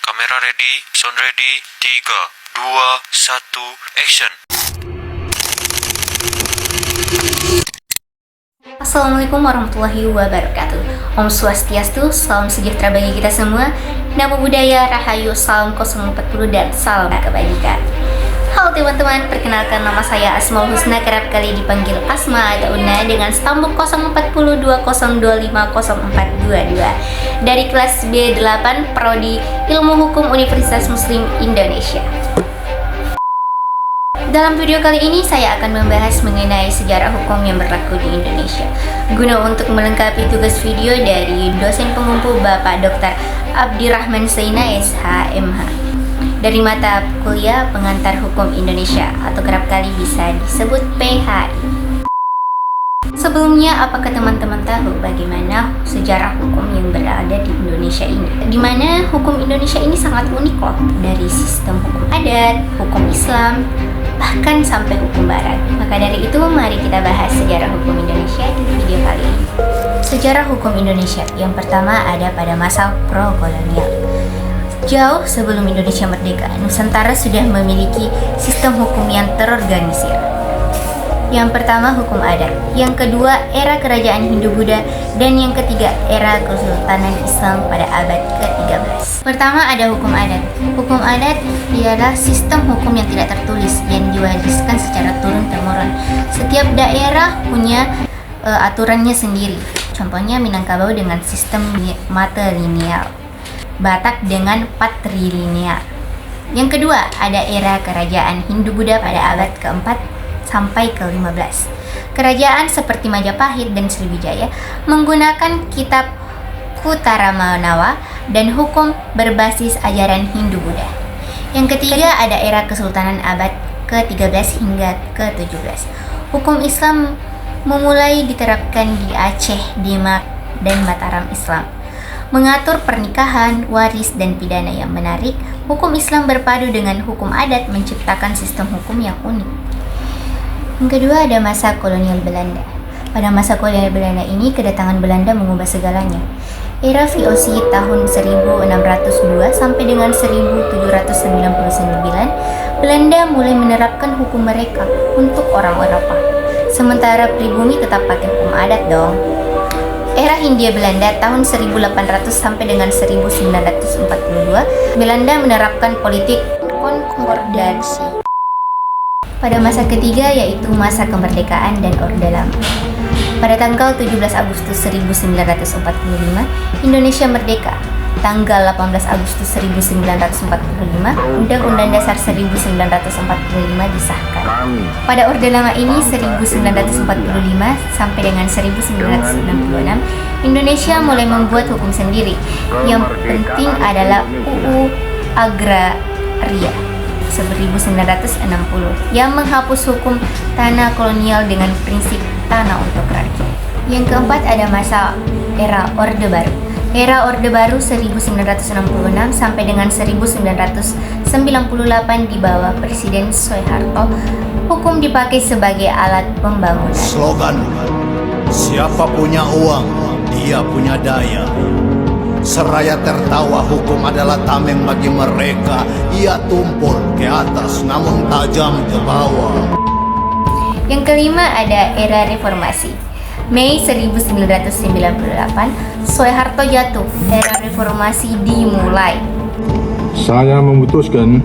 Kamera ready, sound ready, 3, 2, 1, action. Assalamualaikum warahmatullahi wabarakatuh. Om Swastiastu, salam sejahtera bagi kita semua. Namo Buddhaya, Rahayu, salam 040 dan salam kebajikan. Halo teman-teman, perkenalkan nama saya Asmaul Husna, kerap kali dipanggil Asma atau Una, dengan stambuk 0402020422 dari kelas B8 Prodi Ilmu Hukum Universitas Muslim Indonesia. Dalam video kali ini saya akan membahas mengenai sejarah hukum yang berlaku di Indonesia. Guna untuk melengkapi tugas video dari dosen pengumpul Bapak Dr. Abdirrahman Zaina SH.MH dari mata kuliah Pengantar Hukum Indonesia atau kerap kali bisa disebut PHI. Sebelumnya, apakah teman-teman tahu bagaimana sejarah hukum yang berada di Indonesia ini? Di mana hukum Indonesia ini sangat unik loh, dari sistem hukum adat, hukum Islam, bahkan sampai hukum barat. Maka dari itu, mari kita bahas sejarah hukum Indonesia di video kali ini. Sejarah hukum Indonesia yang pertama ada pada masa pro-kolonial. Jauh sebelum Indonesia merdeka, Nusantara sudah memiliki sistem hukum yang terorganisir. Yang pertama, hukum adat. Yang kedua, era kerajaan Hindu-Buddha. Dan yang ketiga, era Kesultanan Islam pada abad ke-13. Pertama, ada hukum adat. Hukum adat ialah sistem hukum yang tidak tertulis yang diwariskan secara turun-temurun. Setiap daerah punya aturannya sendiri. Contohnya Minangkabau dengan sistem matrilineal, Batak dengan patrilineal. Yang kedua, ada era kerajaan Hindu-Buddha pada abad ke-4 sampai ke-15. Kerajaan seperti Majapahit dan Sriwijaya menggunakan kitab Kuttaramanawa dan hukum berbasis ajaran Hindu-Buddha. Yang ketiga, ada era Kesultanan abad ke-13 hingga ke-17. Hukum Islam memulai diterapkan di Aceh, Demak, dan Mataram Islam. Mengatur pernikahan, waris, dan pidana. Yang menarik, hukum Islam berpadu dengan hukum adat menciptakan sistem hukum yang unik. Yang kedua, ada masa kolonial Belanda. Pada masa kolonial Belanda ini, kedatangan Belanda mengubah segalanya. Era VOC tahun 1602 sampai dengan 1799, Belanda mulai menerapkan hukum mereka untuk orang Eropa. Sementara pribumi tetap pakai hukum adat dong. Era Hindia Belanda tahun 1800 sampai dengan 1942, Belanda menerapkan politik konkordansi. Pada masa ketiga, yaitu masa kemerdekaan dan Orde Lama. Pada tanggal 17 Agustus 1945, Indonesia merdeka. Tanggal 18 Agustus 1945, Undang-Undang Dasar 1945 disahkan. Pada Orde Lama ini 1945 sampai dengan 1996, Indonesia mulai membuat hukum sendiri. Yang penting adalah UU Agraria 1960 yang menghapus hukum tanah kolonial dengan prinsip tanah untuk rakyat. Yang keempat, ada masa era Orde Baru. Era Orde Baru 1966 sampai dengan 1998 di bawah Presiden Soeharto, hukum dipakai sebagai alat pembangunan. Slogan, siapa punya uang, dia punya daya. Seraya tertawa, hukum adalah tameng bagi mereka. Ia tumpul ke atas namun tajam ke bawah. Yang kelima, ada era reformasi. Mei 1998, Soeharto jatuh, era reformasi dimulai. Saya memutuskan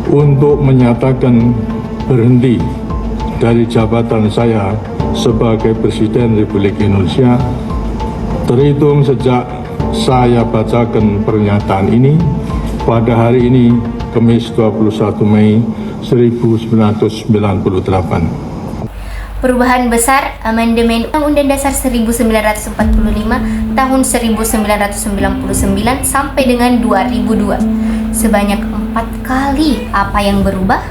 untuk menyatakan berhenti dari jabatan saya sebagai Presiden Republik Indonesia terhitung sejak saya bacakan pernyataan ini pada hari ini, Kamis 21 Mei 1998. Perubahan besar, amandemen Undang-Undang Dasar 1945 tahun 1999 sampai dengan 2002. Sebanyak 4 kali. Apa yang berubah?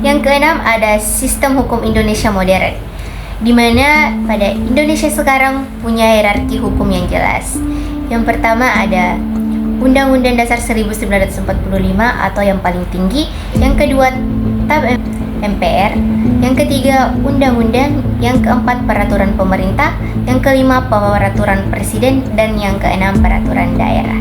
Yang keenam, ada sistem hukum Indonesia modern. di mana pada Indonesia sekarang punya hierarki hukum yang jelas. Yang pertama ada Undang-Undang Dasar 1945 atau yang paling tinggi. Yang kedua, TAP MPR. Yang ketiga, undang-undang. Yang keempat, peraturan pemerintah. Yang kelima, peraturan presiden. Dan yang keenam, peraturan daerah.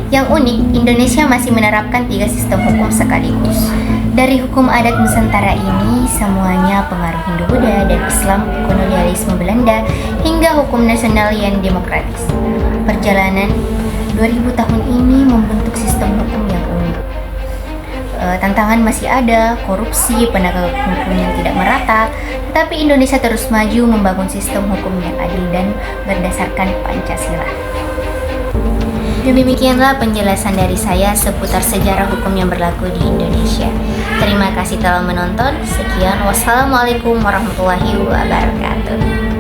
Yang unik, Indonesia masih menerapkan 3 sistem hukum sekaligus. Dari hukum adat Nusantara ini, semuanya pengaruh Hindu-Buddha dan Islam, kolonialisme Belanda, hingga hukum nasional yang demokratis. Perjalanan 2000 tahun ini membentuk sistem hukum yang unik. Tantangan masih ada, korupsi, penegak hukum yang tidak merata, tetapi Indonesia terus maju membangun sistem hukum yang adil dan berdasarkan Pancasila. Demikianlah penjelasan dari saya seputar sejarah hukum yang berlaku di Indonesia. Terima kasih telah menonton. Sekian, wassalamualaikum warahmatullahi wabarakatuh.